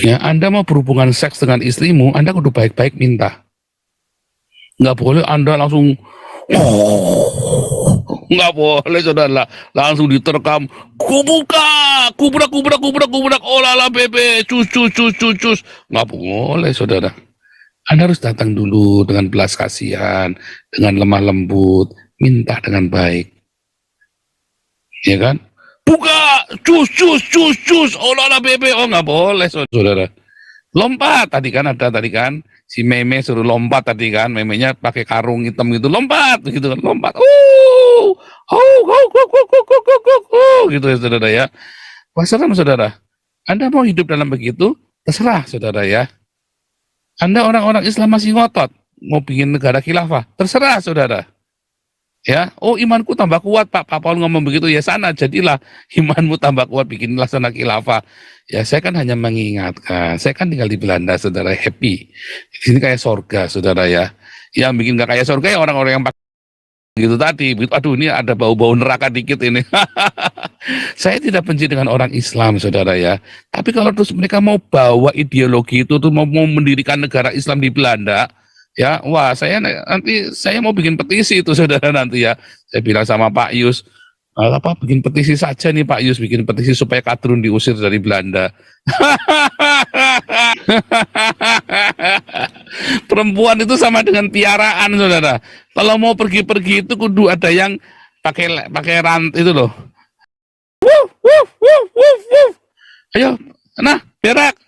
Ya, Anda mau berhubungan seks dengan istrimu, Anda kudu baik-baik minta. Nggak boleh Anda langsung nggak boleh saudara, langsung diterkam, kuburak, oh lala bebe, cus, nggak boleh saudara. Anda harus datang dulu dengan belas kasihan, dengan lemah lembut, minta dengan baik, ya kan? Buka, cus, oh lala bebe, oh nggak boleh saudara. Lompat tadi kan si meme suruh lompat tadi kan, memenya pakai karung hitam gitu, lompat gitu kan, lompat, gitu ya saudara ya. Wassalam saudara, Anda mau hidup dalam begitu, terserah saudara ya. Anda orang-orang Islam masih ngotot mau bikin negara khilafah, terserah saudara. Ya, oh imanku tambah kuat Pak Paul ngomong begitu, ya sana jadilah imanmu tambah kuat, bikin laksana khilafah. Ya saya kan hanya mengingatkan, saya kan tinggal di Belanda saudara, happy. Di sini kayak sorga saudara ya. Yang bikin gak kayak sorga ya orang-orang yang gitu tadi, begitu, aduh ini ada bau-bau neraka dikit ini. Saya tidak benci dengan orang Islam saudara ya, tapi kalau terus mereka mau bawa ideologi itu tuh mau mendirikan negara Islam di Belanda, ya wah nanti saya mau bikin petisi itu saudara nanti ya. Saya bilang sama Pak Yus, apa bikin petisi saja nih Pak Yus, bikin petisi supaya Kadrun diusir dari Belanda. Perempuan itu sama dengan piaraan saudara, kalau mau pergi-pergi itu kudu ada yang pakai rant itu loh, ayo nah berak.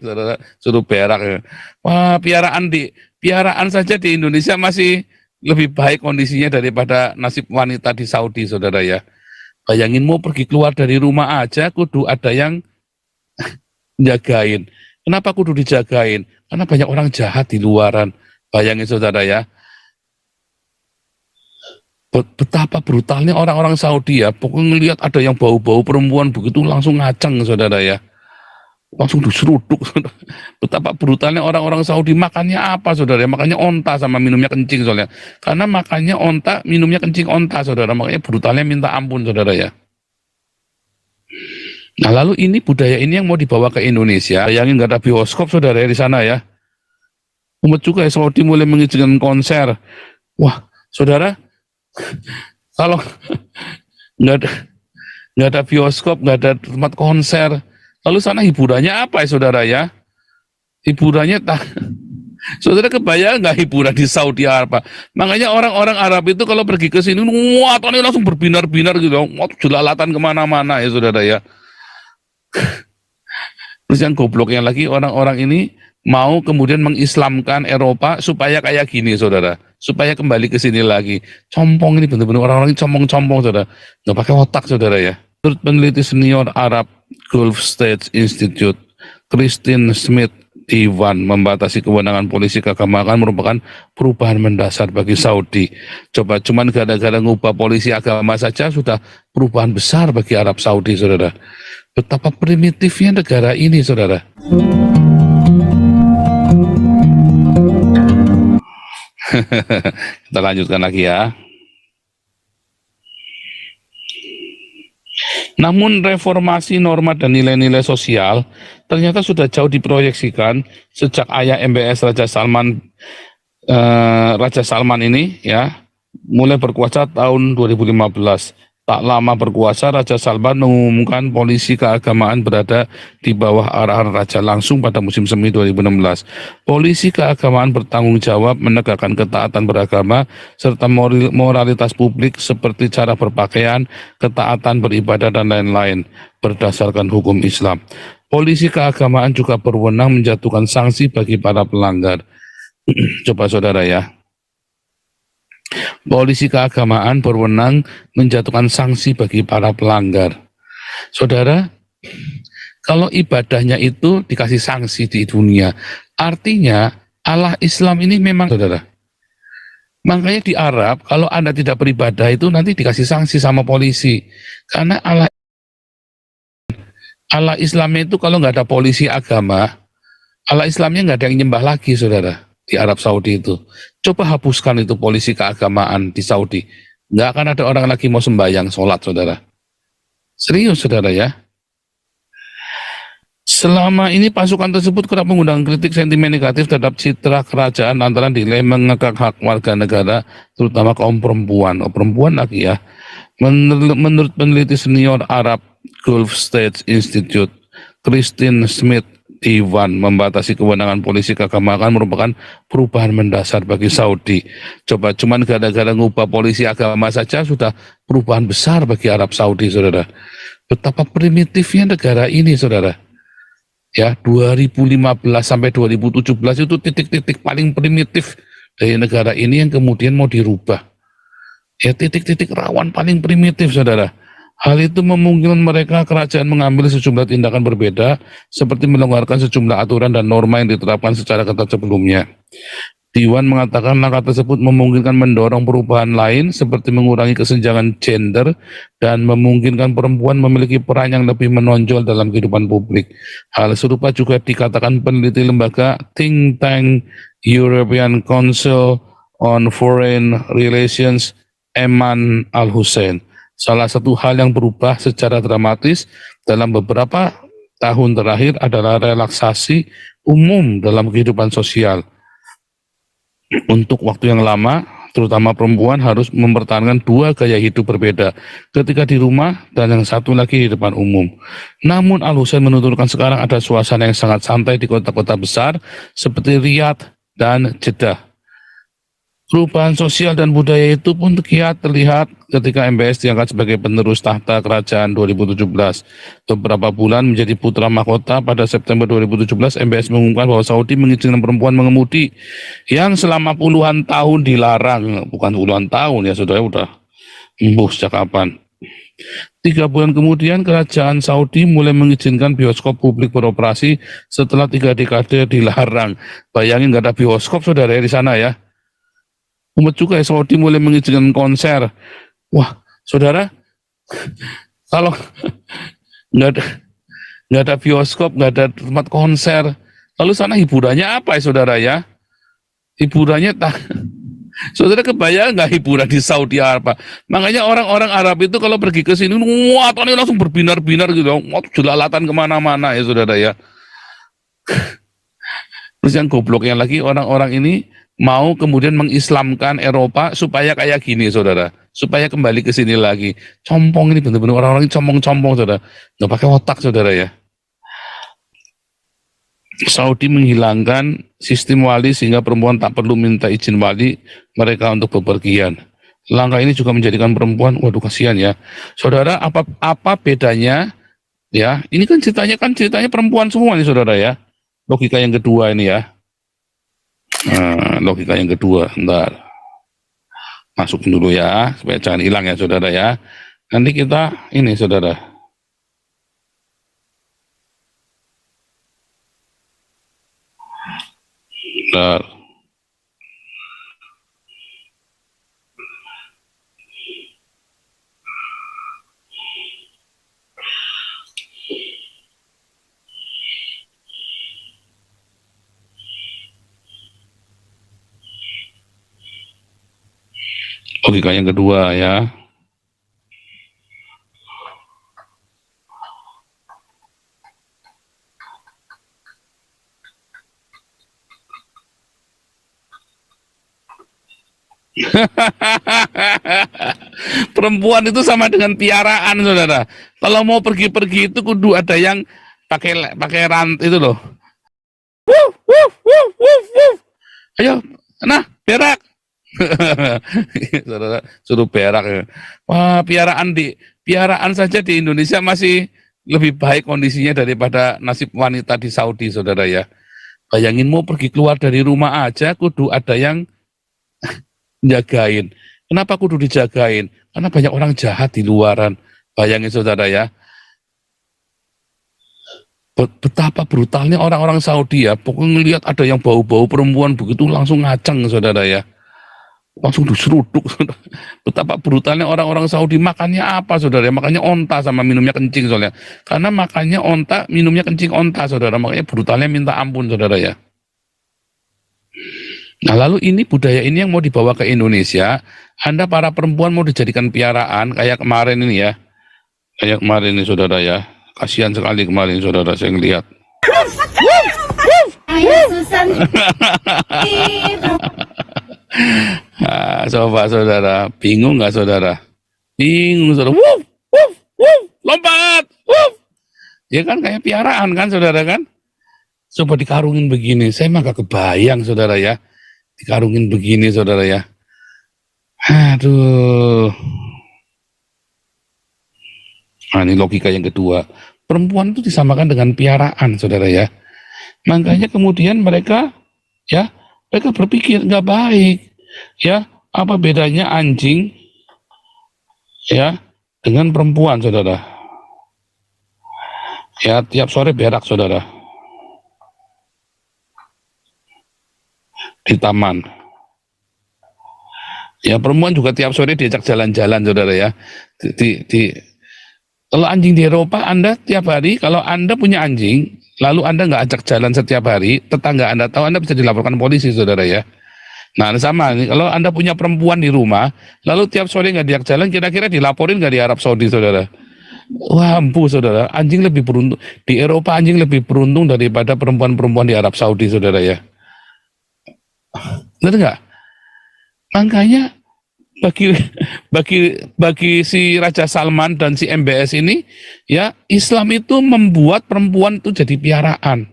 Saudara suruh berak ya. Wah, piaraan saja di Indonesia masih lebih baik kondisinya daripada nasib wanita di Saudi saudara ya. Bayangin mau pergi keluar dari rumah aja kudu ada yang jagain. Kenapa kudu dijagain? Karena banyak orang jahat di luaran. Bayangin saudara ya, betapa brutalnya orang-orang Saudi ya. Pokoknya ngelihat ada yang bau-bau perempuan begitu langsung ngaceng saudara ya, langsung diseruduk. Betapa brutalnya orang-orang Saudi. Makannya apa saudara? Makannya onta sama minumnya kencing soalnya. Karena makannya onta, minumnya kencing onta saudara. Makanya brutalnya minta ampun saudara ya. Nah lalu ini budaya ini yang mau dibawa ke Indonesia. Bayangin nggak ada bioskop saudara ya di sana ya. Umat juga ya, Saudi mulai mengizinkan konser. Wah saudara, kalau nggak ada bioskop, nggak ada tempat konser, lalu sana hiburannya apa ya saudara ya? Hiburannya saudara kebayang nggak hiburan di Saudi Arabia? Makanya orang-orang Arab itu kalau pergi ke sini, wah langsung berbinar-binar gitu, jelalatan kemana-mana ya saudara ya. Terus yang gobloknya lagi, orang-orang ini mau kemudian mengislamkan Eropa supaya kayak gini saudara, supaya kembali ke sini lagi. Compong ini benar-benar orang-orang compong-compong saudara, nggak pakai otak saudara ya. Menurut peneliti senior Arab Gulf States Institute, Christine Smith, Iwan, membatasi kewenangan polisi keagamaan merupakan perubahan mendasar bagi Saudi. Coba cuman gara-gara ngubah polisi agama saja sudah perubahan besar bagi Arab Saudi saudara. Betapa primitifnya negara ini saudara. Kita lanjutkan lagi ya. Namun reformasi norma dan nilai-nilai sosial ternyata sudah jauh diproyeksikan sejak ayah MBS Raja Salman ini ya mulai berkuasa tahun 2015. Tak lama berkuasa, Raja Salman mengumumkan polisi keagamaan berada di bawah arahan Raja langsung pada musim semi 2016. Polisi keagamaan bertanggung jawab menegakkan ketaatan beragama serta moralitas publik seperti cara berpakaian, ketaatan beribadah, dan lain-lain berdasarkan hukum Islam. Polisi keagamaan juga berwenang menjatuhkan sanksi bagi para pelanggar. Coba saudara ya. Polisi keagamaan berwenang menjatuhkan sanksi bagi para pelanggar. Saudara, kalau ibadahnya itu dikasih sanksi di dunia, artinya Allah Islam ini memang saudara. Makanya di Arab, kalau Anda tidak beribadah itu nanti dikasih sanksi sama polisi. Karena Allah Islamnya itu kalau nggak ada polisi agama, Allah Islamnya nggak ada yang nyembah lagi saudara. Di Arab Saudi itu, coba hapuskan itu polisi keagamaan di Saudi, nggak akan ada orang lagi mau sembahyang sholat saudara. Serius saudara ya. Selama ini pasukan tersebut kerap mengundang kritik sentimen negatif terhadap citra kerajaan lantaran dinilai mengekang hak warga negara, terutama kaum perempuan. Oh, perempuan lagi ya. Menurut peneliti senior Arab Gulf States Institute, Christine Smith, Diwan membatasi kewenangan polisi keagamaan merupakan perubahan mendasar bagi Saudi. Coba cuman gara-gara ngubah polisi agama saja sudah perubahan besar bagi Arab Saudi, saudara. Betapa primitifnya negara ini, saudara. Ya, 2015 sampai 2017 itu titik-titik paling primitif dari negara ini yang kemudian mau dirubah. Ya, titik-titik rawan paling primitif, saudara. Hal itu memungkinkan mereka kerajaan mengambil sejumlah tindakan berbeda, seperti melonggarkan sejumlah aturan dan norma yang diterapkan secara ketat sebelumnya. Diwan mengatakan langkah tersebut memungkinkan mendorong perubahan lain seperti mengurangi kesenjangan gender dan memungkinkan perempuan memiliki peran yang lebih menonjol dalam kehidupan publik. Hal serupa juga dikatakan peneliti lembaga think tank European Council on Foreign Relations Eman Al-Hussein. Salah satu hal yang berubah secara dramatis dalam beberapa tahun terakhir adalah relaksasi umum dalam kehidupan sosial. Untuk waktu yang lama, terutama perempuan harus mempertahankan dua gaya hidup berbeda ketika di rumah dan yang satu lagi di depan umum. Namun Al-Hussein menuturkan sekarang ada suasana yang sangat santai di kota-kota besar seperti Riyadh dan Jeddah. Perubahan sosial dan budaya itu pun terlihat ketika MBS diangkat sebagai penerus tahta kerajaan 2017. Beberapa bulan menjadi putra mahkota, pada September 2017 MBS mengumumkan bahwa Saudi mengizinkan perempuan mengemudi yang selama puluhan tahun dilarang. Bukan puluhan tahun ya, saudara, udah sejak kapan. 3 bulan kemudian kerajaan Saudi mulai mengizinkan bioskop publik beroperasi setelah 3 dekade dilarang. Bayangin nggak ada bioskop, saudara, di sana ya. Umat juga ya, Saudi mulai mengizinkan konser. Wah, saudara, kalau nggak ada bioskop, nggak ada tempat konser, lalu sana hiburannya apa ya, saudara ya? Hiburannya saudara kebayang nggak hiburan di Saudi Arabia? Makanya orang-orang Arab itu kalau pergi ke sini, wah, ini langsung berbinar-binar gitu, wah, jelalatan kemana-mana ya, saudara ya. Terus yang gobloknya lagi, orang-orang ini mau kemudian mengislamkan Eropa supaya kayak gini, saudara, supaya kembali ke sini lagi. Compong ini, benar-benar orang-orang ini compong-compong, saudara, nggak pakai otak, saudara ya. Saudi menghilangkan sistem wali sehingga perempuan tak perlu minta izin wali mereka untuk bepergian. Langkah ini juga menjadikan perempuan, waduh kasihan ya, saudara. Apa bedanya ya? Ini kan ceritanya perempuan semua nih, saudara ya. Logika yang kedua ini ya. Nah, logika yang kedua, ntar masukin dulu ya, supaya jangan hilang ya, saudara ya. Nanti kita ini, saudara. Ntar. Logika yang kedua ya. Perempuan itu sama dengan piaraan, saudara. Kalau mau pergi-pergi itu kudu ada yang pakai rant itu loh. Wuf, wuf, wuf, wuf, wuf. Ayo, nah, berak. Saudara, suruh berak ya. Wah, piaraan saja di Indonesia masih lebih baik kondisinya daripada nasib wanita di Saudi, saudara ya. Bayangin mau pergi keluar dari rumah aja kudu ada yang jagain. Kenapa kudu dijagain? Karena banyak orang jahat di luaran. Bayangin, saudara ya. Betapa brutalnya orang-orang Saudi ya. Pokoknya ngelihat ada yang bau-bau perempuan begitu langsung ngaceng, saudara ya. Langsung diseruduk. Betapa brutalnya orang-orang Saudi. Makannya apa, saudara? Makannya onta sama minumnya kencing, soalnya. Karena makannya onta, minumnya kencing onta, saudara. Makanya brutalnya minta ampun, saudara ya. Nah, lalu ini budaya ini yang mau dibawa ke Indonesia. Anda para perempuan mau dijadikan piaraan kayak kemarin ini ya. Kayak kemarin ini, saudara ya. kasihan sekali kemarin saudara saya ngelihat. Coba saudara, bingung nggak saudara? Bingung saudara, wuf, wuf, wuf, lompat, wuf. Ya kan kayak piaraan kan saudara kan? Coba dikarungin begini, saya mah gak kebayang saudara ya. Dikarungin begini saudara ya. Aduh. Nah, ini logika yang kedua. Perempuan itu disamakan dengan piaraan saudara ya. Makanya kemudian mereka berpikir nggak baik ya, apa bedanya anjing ya dengan perempuan saudara ya, tiap sore berak saudara di taman ya, perempuan juga tiap sore diajak jalan-jalan saudara ya, kalau anjing di Eropa Anda tiap hari, kalau Anda punya anjing lalu Anda nggak ajak jalan setiap hari, tetangga Anda tahu, Anda bisa dilaporkan polisi saudara ya. Nah sama nih, kalau Anda punya perempuan di rumah lalu tiap sore nggak diajak jalan, kira-kira dilaporin nggak di Arab Saudi saudara? Wah ampuh saudara, anjing lebih beruntung di Eropa, anjing lebih beruntung daripada perempuan-perempuan di Arab Saudi saudara ya. Benar nggak? Makanya bagi si Raja Salman dan si MBS ini ya, Islam itu membuat perempuan itu jadi piaraan.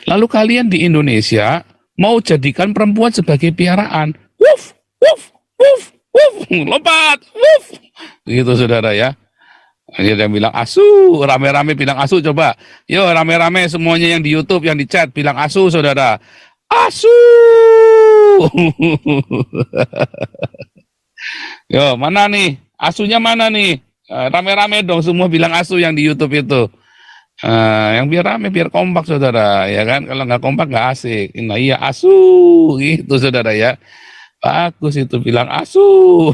Lalu kalian di Indonesia mau jadikan perempuan sebagai piaraan, wuf wuf wuf wuf, lompat wuf, gitu saudara ya. Dia bilang asu, rame-rame bilang asu, coba yo rame-rame semuanya yang di YouTube, yang di chat bilang asu saudara, asu. Yo, mana nih? Asunya mana nih? Rame-rame dong semua bilang asu yang di YouTube itu. Yang biar rame, biar kompak saudara, ya kan? Kalau nggak kompak nggak asik. Nah iya asu, itu saudara ya. Bagus itu bilang asu.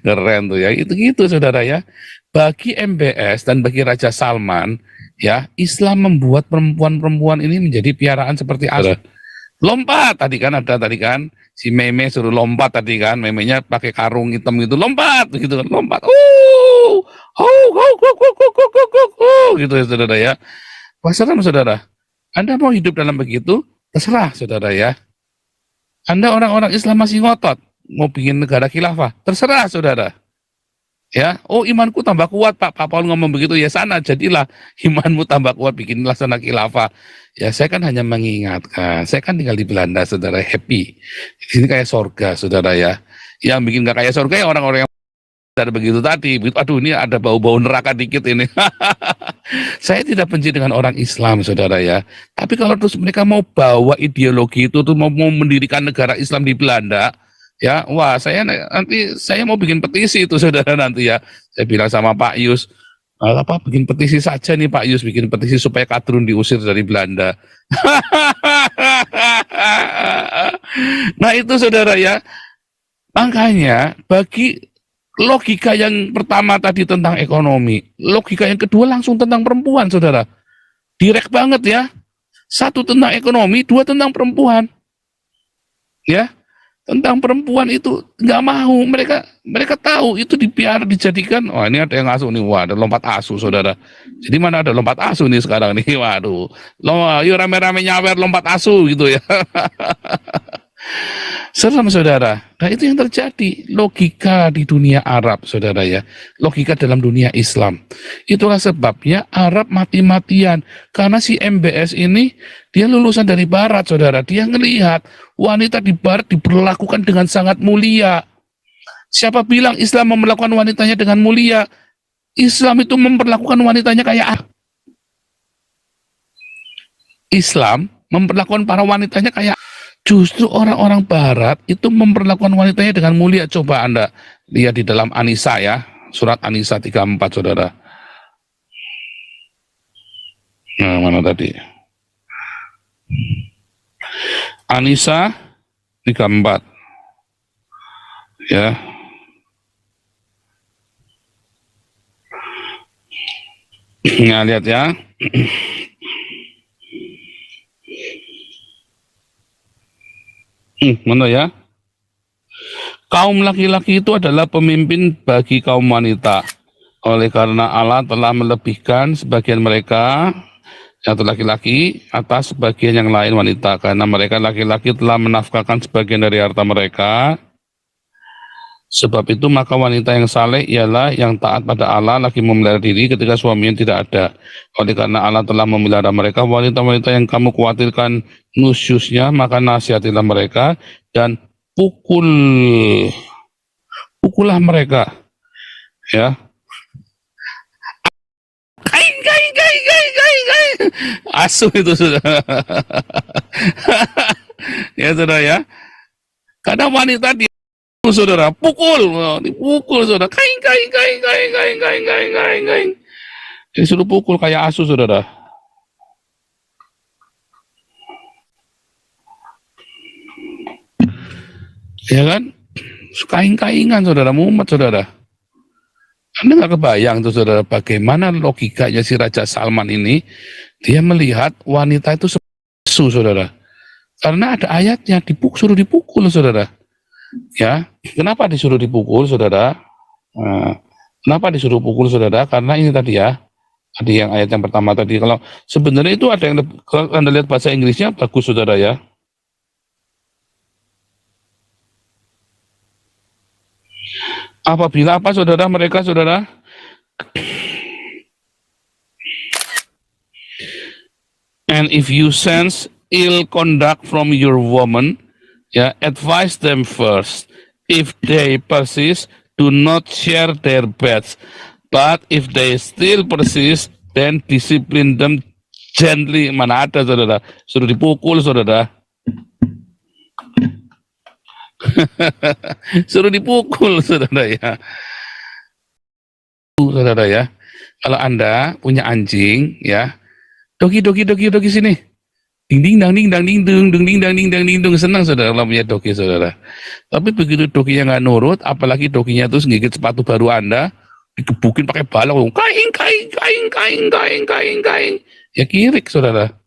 Keren tuh ya, itu gitu saudara ya. Bagi MBS dan bagi Raja Salman, ya Islam membuat perempuan-perempuan ini menjadi piaraan seperti asu. Lompat tadi kan, ada tadi kan si meme suruh lompat tadi kan, memenya pakai karung hitam gitu, lompat gitu kan, lompat gitu ya saudara ya. Wasalam saudara, Anda mau hidup dalam begitu terserah saudara ya. Anda orang-orang Islam masih ngotot mau bikin negara khilafah, terserah saudara ya. Oh imanku tambah kuat Pak Paul ngomong begitu, ya sana jadilah imanmu tambah kuat, bikinlah sana khilafah. Ya saya kan hanya mengingatkan, saya kan tinggal di Belanda saudara, happy di sini kayak sorga saudara ya. Yang bikin gak kayak sorga ya orang-orang yang ada begitu tadi, begitu, aduh ini ada bau-bau neraka dikit ini. Saya tidak benci dengan orang Islam saudara ya, tapi kalau terus mereka mau bawa ideologi itu tuh, mau mendirikan negara Islam di Belanda ya, wah nanti saya mau bikin petisi itu saudara nanti ya. Saya bilang sama Pak Yus, apa bikin petisi saja nih Pak Yus, bikin petisi supaya Kadrun diusir dari Belanda. Nah itu saudara ya, makanya bagi logika yang pertama tadi tentang ekonomi, logika yang kedua langsung tentang perempuan saudara, direct banget ya. Satu tentang ekonomi, dua tentang perempuan ya. Tentang perempuan itu nggak mau, mereka tahu itu dijadikan, oh ini ada yang asu nih, wah ada lompat asu saudara. Jadi mana ada lompat asu nih sekarang nih, waduh, yuk rame-rame nyawer lompat asu gitu ya. Serem saudara. Nah itu yang terjadi, logika di dunia Arab saudara ya, logika dalam dunia Islam. Itulah sebabnya Arab mati-matian, karena si MBS ini dia lulusan dari Barat saudara, dia ngelihat wanita di Barat diperlakukan dengan sangat mulia. Siapa bilang Islam memperlakukan wanitanya dengan mulia? Islam itu memperlakukan wanitanya kayak Islam memperlakukan para wanitanya kayak. Justru orang-orang Barat itu memperlakukan wanitanya dengan mulia. Coba Anda lihat di dalam An-Nisa ya, surat An-Nisa 34 saudara. Nah mana tadi? An-Nisa 34 ya. Nah lihat ya. Mana ya? Kaum laki-laki itu adalah pemimpin bagi kaum wanita. Oleh karena Allah telah melebihkan sebagian mereka yaitu laki-laki atas sebagian yang lain wanita, karena mereka laki-laki telah menafkahkan sebagian dari harta mereka. Sebab itu maka wanita yang saleh ialah yang taat pada Allah, lagi memelihara diri ketika suaminya tidak ada. Oleh karena Allah telah memelihara mereka, wanita-wanita yang kamu khawatirkan nusyusnya, maka nasihatilah mereka dan pukullah mereka, ya. Kain, kain, kain, kain, kain, kain. Asuh itu sudah. Ya sudah ya. Kadang wanita dia saudara pukul, dipukul saudara, kain, kain, kain, kain, kain, kain, kain, kain, kain. Disuruh pukul kayak asuh saudara. Ya kan? Kain-kaingan saudara, mumet saudara. Anda nggak kebayang tuh saudara bagaimana logikanya si Raja Salman ini, dia melihat wanita itu sesu saudara. Karena ada ayatnya suruh dipukul saudara. Ya, kenapa disuruh dipukul saudara? Nah, kenapa disuruh pukul saudara? Karena ini tadi ya, tadi yang ayat yang pertama tadi. Kalau sebenarnya itu ada yang, kalau Anda lihat bahasa Inggrisnya bagus saudara ya. Apabila apa saudara, mereka saudara? And if you sense ill conduct from your woman, ya, advise them first. If they persist, do not share their beds. But if they still persist, then discipline them gently. Mana ada saudara, suruh dipukul saudara. Suruh dipukul saudara ya. Saudara ya, kalau Anda punya anjing ya, dogi dogi dogi dogi sini, ding ding dang ding dang ding dung dung ding dang ding dang ding dung, senang saudara kalau punya dogi saudara. Tapi begitu doginya nggak nurut, apalagi doginya terus gigit sepatu baru Anda, dikebukin pakai balok, kain kain kain kain kain kain kain, ya kirik saudara.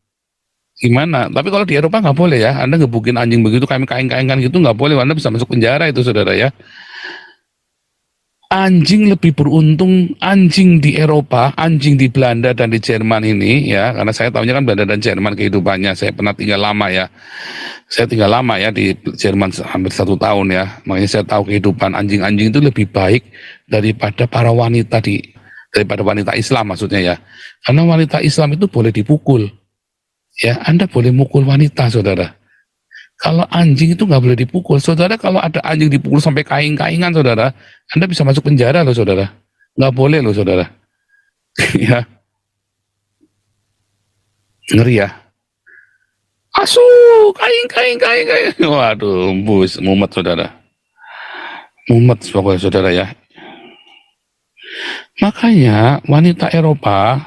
Gimana? Tapi kalau di Eropa nggak boleh ya, Anda ngebukin anjing begitu kain kain kain gitu nggak boleh, Anda bisa masuk penjara itu saudara ya. Anjing lebih beruntung, anjing di Eropa, anjing di Belanda dan di Jerman ini ya, karena saya tahunya kan Belanda dan Jerman kehidupannya, saya pernah tinggal lama ya, saya tinggal lama ya di Jerman hampir 1 tahun ya, makanya saya tahu kehidupan anjing-anjing itu lebih baik daripada para wanita daripada wanita Islam maksudnya ya, karena wanita Islam itu boleh dipukul, ya, Anda boleh mukul wanita saudara. Kalau anjing itu nggak boleh dipukul, saudara. Kalau ada anjing dipukul sampai kaing-kaingan, saudara, Anda bisa masuk penjara loh, saudara. Nggak boleh loh, saudara. Ya, ngeri ya. Asu, kaing, kaing, kaing, kaing. Waduh, mumet, saudara. Mumet pokoknya, saudara ya. Makanya wanita Eropa,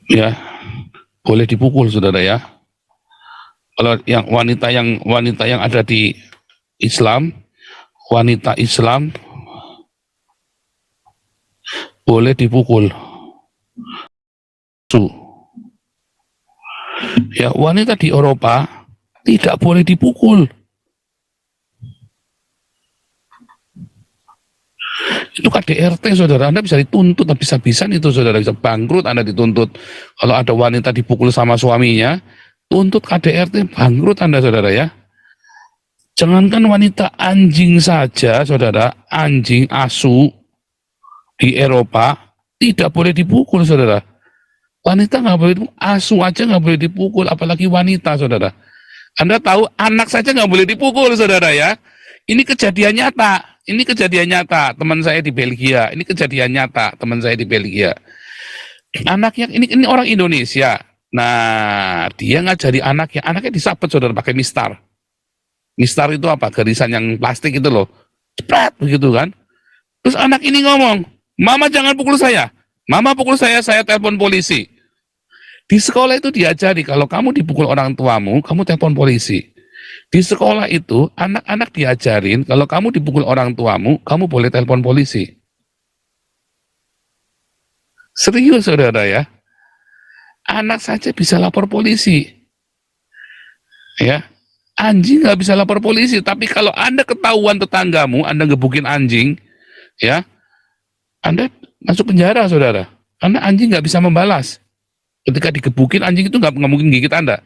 ya, boleh dipukul, saudara ya. Kalau yang wanita yang ada di Islam, wanita Islam boleh dipukul. Ya, wanita di Eropa tidak boleh dipukul. Itu KDRT saudara, Anda bisa dituntut habis-habisan itu saudara, bisa bangkrut Anda dituntut. Kalau ada wanita dipukul sama suaminya, tuntut KDRT, bangkrut Anda saudara ya. Jangankan wanita, anjing saja saudara, anjing asu di Eropa tidak boleh dipukul saudara. Wanita nggak boleh dipukul, asu aja nggak boleh dipukul, apalagi wanita saudara. Anda tahu anak saja nggak boleh dipukul saudara ya. Ini kejadian nyata. Ini kejadian nyata, teman saya di Belgia. Ini kejadian nyata, teman saya di Belgia. Anaknya, ini orang Indonesia. Nah, dia ngajari anaknya disabet saudara pakai mistar. Mistar itu apa? Garisan yang plastik itu loh. Cepet begitu kan. Terus anak ini ngomong, Mama jangan pukul saya. Mama pukul saya telepon polisi. Di sekolah itu diajari kalau kamu dipukul orang tuamu, kamu telepon polisi. Di sekolah itu, anak-anak diajarin, kalau kamu dipukul orang tuamu, kamu boleh telepon polisi. Serius, saudara ya. Anak saja bisa lapor polisi. Ya. Anjing nggak bisa lapor polisi, tapi kalau Anda ketahuan tetanggamu, Anda gebukin anjing, ya, Anda masuk penjara, saudara. Karena anjing nggak bisa membalas. Ketika digebukin, anjing itu nggak mungkin gigit Anda.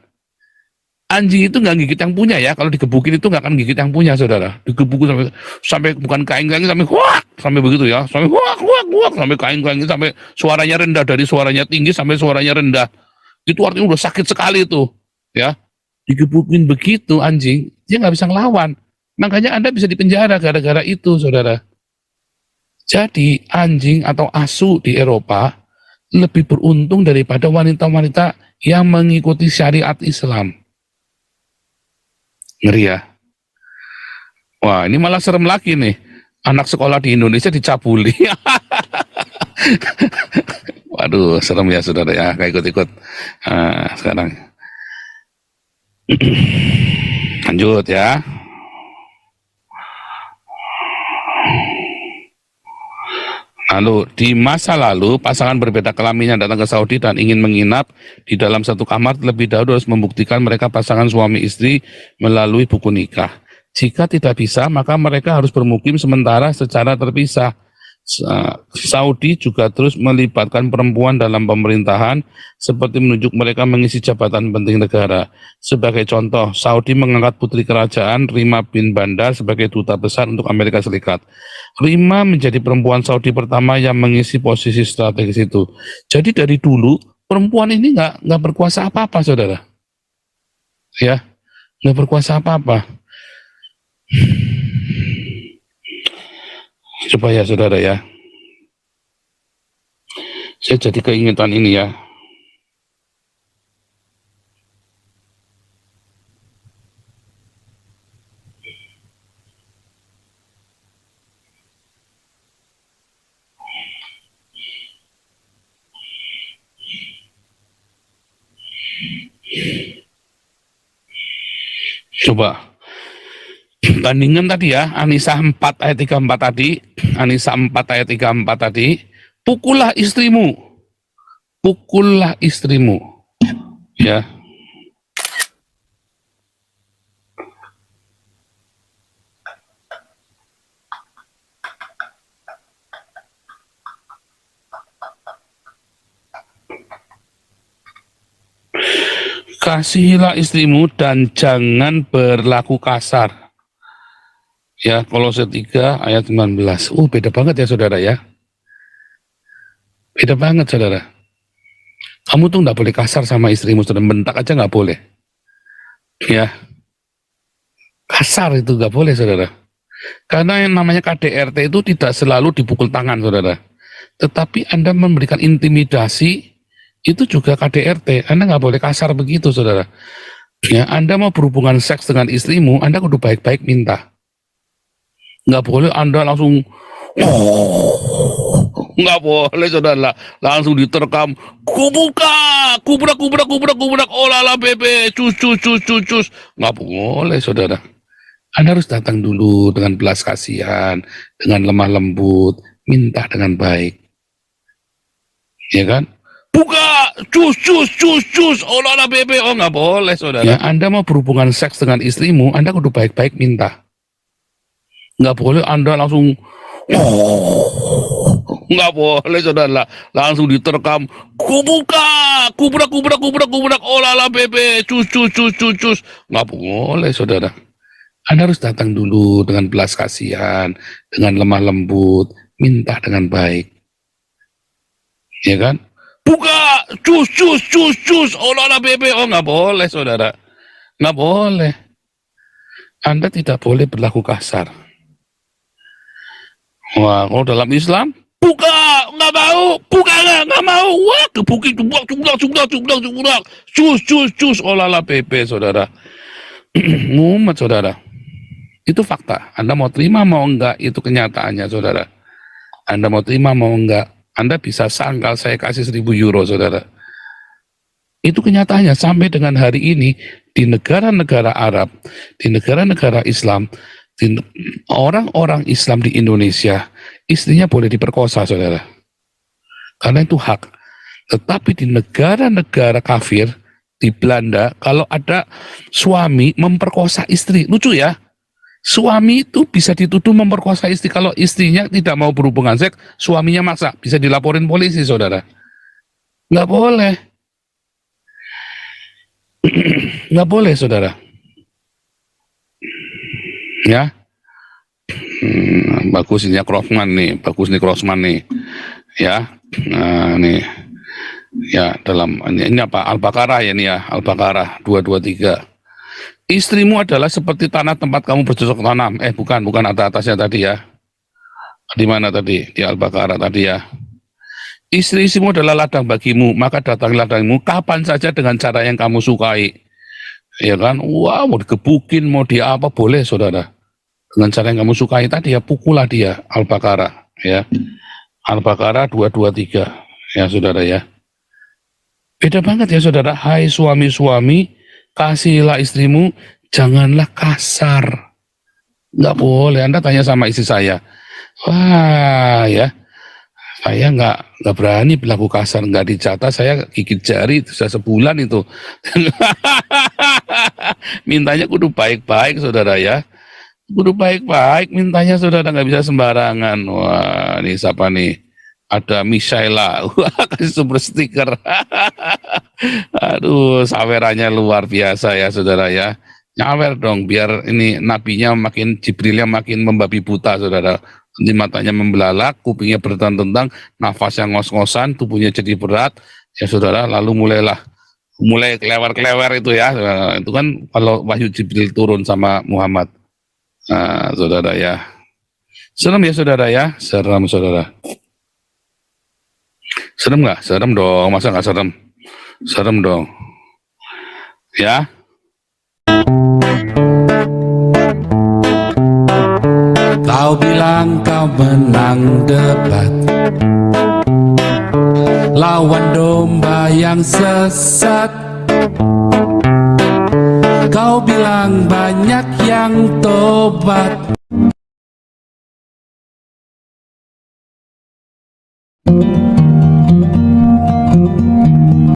Anjing itu nggak gigit yang punya ya. Kalau digebukin itu nggak akan gigit yang punya, saudara. Digebukin sampai bukan kain-kain, sampai huak, sampai begitu ya. Sampai huak, huak, huak, sampai kain-kain, sampai suaranya rendah, dari suaranya tinggi sampai suaranya rendah. Itu artinya udah sakit sekali itu, ya. Digebukin begitu anjing, dia nggak bisa ngelawan. Makanya Anda bisa dipenjara gara-gara itu, saudara. Jadi anjing atau asu di Eropa lebih beruntung daripada wanita-wanita yang mengikuti syariat Islam. Ngeri ya. Wah, ini malah serem lagi nih. Anak sekolah di Indonesia dicabuli. Waduh, serem ya saudara ya, kayak ikut-ikut. Sekarang lanjut ya. Lalu di masa lalu pasangan berbeda kelamin yang datang ke Saudi dan ingin menginap di dalam satu kamar terlebih dahulu harus membuktikan mereka pasangan suami istri melalui buku nikah. Jika tidak bisa, maka mereka harus bermukim sementara secara terpisah. Saudi juga terus melibatkan perempuan dalam pemerintahan seperti menunjuk mereka mengisi jabatan penting negara. Sebagai contoh, Saudi mengangkat putri kerajaan Rima bin Bandar sebagai duta besar untuk Amerika Serikat. Rima menjadi perempuan Saudi pertama yang mengisi posisi strategis itu. Jadi dari dulu perempuan ini nggak berkuasa apa-apa, saudara. Ya, nggak berkuasa apa-apa. Coba ya saudara ya, saya jadi keingetan ini ya. Coba bandingkan tadi ya, An-Nisa 4 ayat 34 tadi, An-Nisa 4 ayat 34 tadi, pukullah istrimu, ya. Kasihilah istrimu dan jangan berlaku kasar. Ya, Kolose 3 ayat 19. Beda banget ya saudara ya. Beda banget saudara. Kamu tuh nggak boleh kasar sama istrimu, saudara. Bentak aja nggak boleh. Ya, kasar itu nggak boleh saudara. Karena yang namanya KDRT itu tidak selalu dipukul tangan saudara. Tetapi Anda memberikan intimidasi, itu juga KDRT. Anda nggak boleh kasar begitu saudara. Ya, Anda mau berhubungan seks dengan istrimu, Anda kudu baik-baik minta. Nggak boleh Anda langsung nggak boleh saudara, langsung diterkam, kubrak, oh lala bebe, cus, nggak boleh saudara. Anda harus datang dulu dengan belas kasihan, dengan lemah lembut, minta dengan baik, ya kan? Buka, cus, oh lala bebe, oh nggak boleh saudara. Ya, Anda mau berhubungan seks dengan istrimu, Anda kudu baik-baik minta. Nggak boleh Anda langsung nggak boleh saudara, langsung diterkam, kubrak, oh lala bebe, cus, nggak boleh saudara. Anda harus datang dulu dengan belas kasihan, dengan lemah lembut, minta dengan baik, ya kan? Buka, cus, oh lala bebe, oh nggak boleh saudara, nggak boleh. Anda tidak boleh berlaku kasar. Wah, kalau dalam Islam, buka, nggak mau, buka nggak mau, wah, kebukin, cubrak, cus, oh lala bebe, saudara. Mumet, saudara. Itu fakta. Anda mau terima, mau enggak, itu kenyataannya, saudara. Anda mau terima, mau enggak, Anda bisa sangkal saya kasih 1.000 euro, saudara. Itu kenyataannya, sampai dengan hari ini, di negara-negara Arab, di negara-negara Islam, orang-orang Islam di Indonesia, istrinya boleh diperkosa, saudara. Karena itu hak. Tetapi di negara-negara kafir, di Belanda kalau ada suami memperkosa istri. Lucu ya. Suami itu bisa dituduh memperkosa istri kalau istrinya tidak mau berhubungan seks, suaminya maksa, bisa dilaporin polisi, saudara. Nggak boleh. Nggak boleh, saudara. Ya. Bagus ini Crossman nih, bagus nih Crossman nih. Ya. Nah, nih. Ya, dalam ini apa? Al-Baqarah ya nih ya, Al-Baqarah 223. Istrimu adalah seperti tanah tempat kamu bercocok tanam. Bukan atasnya tadi ya. Di mana tadi? Di Al-Baqarah tadi ya. Istri-istrimu adalah ladang bagimu, maka datangi ladangmu kapan saja dengan cara yang kamu sukai. Ya kan? Wah, mau digebukin, mau dia apa boleh, saudara. Dengan cara yang kamu sukai tadi ya, pukullah dia. Al-Baqarah ya. Al-Baqarah 223 ya, saudara ya. Beda banget ya, saudara. Hai suami-suami, kasihilah istrimu, janganlah kasar. Nggak boleh. Anda tanya sama istri saya, wah ya, saya nggak berani berlaku kasar, nggak dicatat, saya gigit jari itu sudah sebulan itu. Mintanya kudu baik-baik, saudara ya. Kudu baik-baik, mintanya saudara, nggak bisa sembarangan. Wah, ini siapa nih? Ada Misaela, wah kasih super stiker. Aduh, sawerannya luar biasa ya, saudara ya. Nyawer dong, biar ini nabinya makin, Jibrilnya makin membabi buta, saudara. Nanti matanya membelalak, kupingnya bertentang, nafasnya ngos-ngosan, tubuhnya jadi berat, ya saudara, lalu mulai kelewer-kelewer itu ya. Itu kan kalau wahyu Jibril turun sama Muhammad. Nah, saudara ya. Serem ya, saudara ya. Serem, saudara. Serem nggak? Serem dong, masa nggak serem? Serem dong. Ya. Kau bilang kau menang debat, lawan domba yang sesat. Kau bilang banyak yang tobat.